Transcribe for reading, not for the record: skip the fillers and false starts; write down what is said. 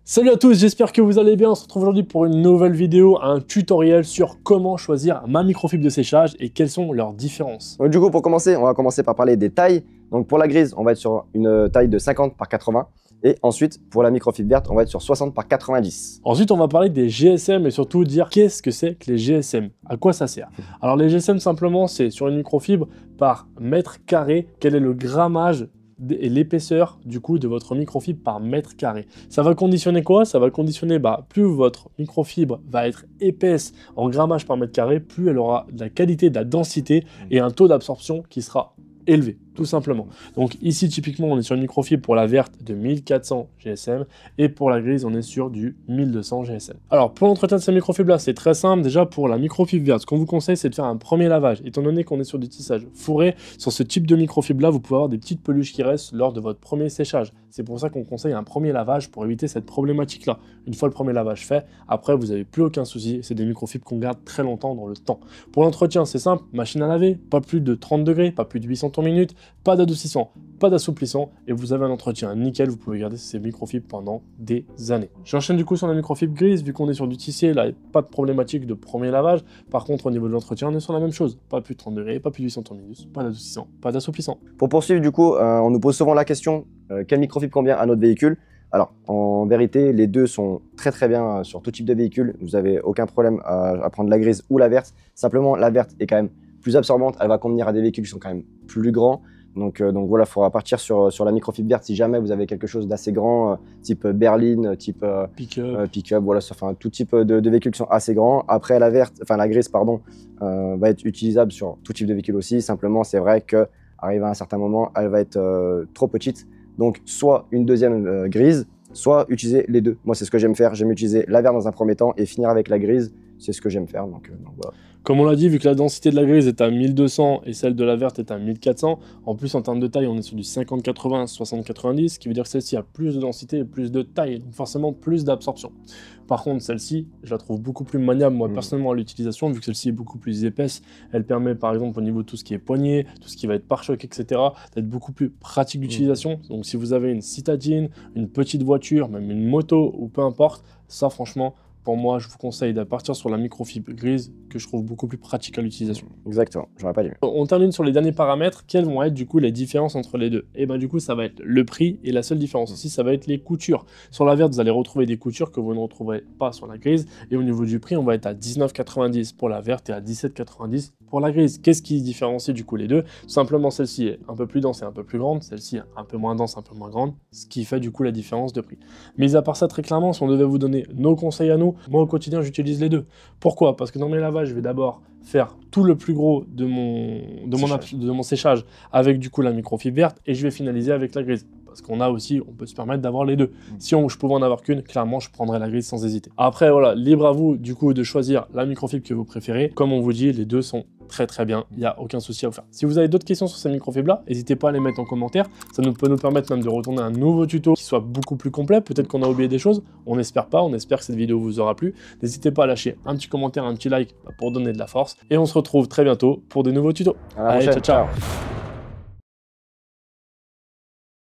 Salut à tous, j'espère que vous allez bien. On se retrouve aujourd'hui pour une nouvelle vidéo, un tutoriel sur comment choisir ma microfibre de séchage et quelles sont leurs différences. Donc, du coup, pour commencer, on va commencer par parler des tailles. Donc pour la grise, on va être sur une taille de 50 par 80. Et ensuite, pour la microfibre verte, on va être sur 60 par 90. Ensuite, on va parler des GSM et surtout dire qu'est-ce que c'est que les GSM, à quoi ça sert. Alors les GSM, simplement, c'est sur une microfibre par mètre carré, quel est le grammage et l'épaisseur du coup de votre microfibre par mètre carré. Ça va conditionner quoi? Ça va conditionner plus votre microfibre va être épaisse en grammage par mètre carré, plus elle aura de la qualité, de la densité et un taux d'absorption qui sera élevé, tout simplement. Donc ici, typiquement, on est sur une microfibre pour la verte de 1400 GSM et pour la grise, on est sur du 1200 GSM. Alors, pour l'entretien de ces microfibres-là, c'est très simple. Déjà, pour la microfibre verte, ce qu'on vous conseille, c'est de faire un premier lavage. Étant donné qu'on est sur du tissage fourré, sur ce type de microfibre-là, vous pouvez avoir des petites peluches qui restent lors de votre premier séchage. C'est pour ça qu'on conseille un premier lavage pour éviter cette problématique-là. Une fois le premier lavage fait, après, vous n'avez plus aucun souci. C'est des microfibres qu'on garde très longtemps dans le temps. Pour l'entretien, c'est simple. Machine à laver, pas plus de 30 degrés, pas plus de 800 tours minute, pas d'adoucissant, pas d'assouplissant, et vous avez un entretien nickel. Vous pouvez garder ces microfibres pendant des années. J'enchaîne du coup sur la microfibre grise, vu qu'on est sur du tissé, là, pas de problématique de premier lavage. Par contre, au niveau de l'entretien, on est sur la même chose. Pas plus de 30 degrés, pas plus de 800 tours minute, pas d'adoucissant, pas d'assouplissant. Pour poursuivre, du coup, on nous pose souvent la question quelle microfibre convient à notre véhicule? Alors, en vérité, les deux sont très bien sur tout type de véhicule. Vous n'avez aucun problème à prendre la grise ou la verte. Simplement, la verte est quand même plus absorbante. Elle va convenir à des véhicules qui sont quand même plus grands. Donc voilà, il faudra partir sur la microfibre verte si jamais vous avez quelque chose d'assez grand, type berline, type pick-up, voilà, enfin tout type de véhicules qui sont assez grands. Après, la grise, pardon, va être utilisable sur tout type de véhicule aussi. Simplement, c'est vrai qu'arrivé à un certain moment, elle va être trop petite. Donc, soit une deuxième grise, soit utiliser les deux. Moi, c'est ce que j'aime faire. J'aime utiliser la verte dans un premier temps et finir avec la grise. C'est ce que j'aime faire. Donc voilà. Comme on l'a dit, vu que la densité de la grise est à 1200 et celle de la verte est à 1400, en plus en termes de taille, on est sur du 50-80, 60-90, ce qui veut dire que celle-ci a plus de densité et plus de taille, donc forcément plus d'absorption. Par contre, celle-ci, je la trouve beaucoup plus maniable, moi personnellement, à l'utilisation, vu que celle-ci est beaucoup plus épaisse. Elle permet, par exemple, au niveau de tout ce qui est poignet, tout ce qui va être pare-choc, etc., d'être beaucoup plus pratique d'utilisation. Donc si vous avez une citadine, une petite voiture, même une moto, ou peu importe, ça franchement, pour moi, je vous conseille de partir sur la microfibre grise que je trouve beaucoup plus pratique à l'utilisation. Exactement, j'aurais pas dit mieux. On termine sur les derniers paramètres. Quelles vont être du coup les différences entre les deux? Et bien du coup, ça va être le prix et la seule différence aussi, ça va être les coutures. Sur la verte, vous allez retrouver des coutures que vous ne retrouverez pas sur la grise. Et au niveau du prix, on va être à 19,90 pour la verte et à 17,90 pour la grise. Qu'est-ce qui différencie du coup les deux? Tout simplement, celle-ci est un peu plus dense et un peu plus grande. Celle-ci est un peu moins dense, un peu moins grande. Ce qui fait du coup la différence de prix. Mais à part ça, très clairement, si on devait vous donner nos conseils à nous, moi au quotidien j'utilise les deux. Pourquoi? Parce que dans mes lavages je vais d'abord faire tout le plus gros de mon séchage avec du coup la microfibre verte et je vais finaliser avec la grise. Parce qu'on peut se permettre d'avoir les deux. Si je pouvais en avoir qu'une, clairement je prendrais la grise sans hésiter. Après voilà, libre à vous du coup de choisir la microfibre que vous préférez. Comme on vous dit, les deux sont très bien, il n'y a aucun souci à vous faire. Si vous avez d'autres questions sur ces microfibres là, n'hésitez pas à les mettre en commentaire, ça peut nous permettre même de retourner un nouveau tuto qui soit beaucoup plus complet. Peut-être qu'on a oublié des choses, on n'espère pas, on espère que cette vidéo vous aura plu. N'hésitez pas à lâcher un petit commentaire, un petit like pour donner de la force et on se retrouve très bientôt pour des nouveaux tutos. À la prochaine. Ciao.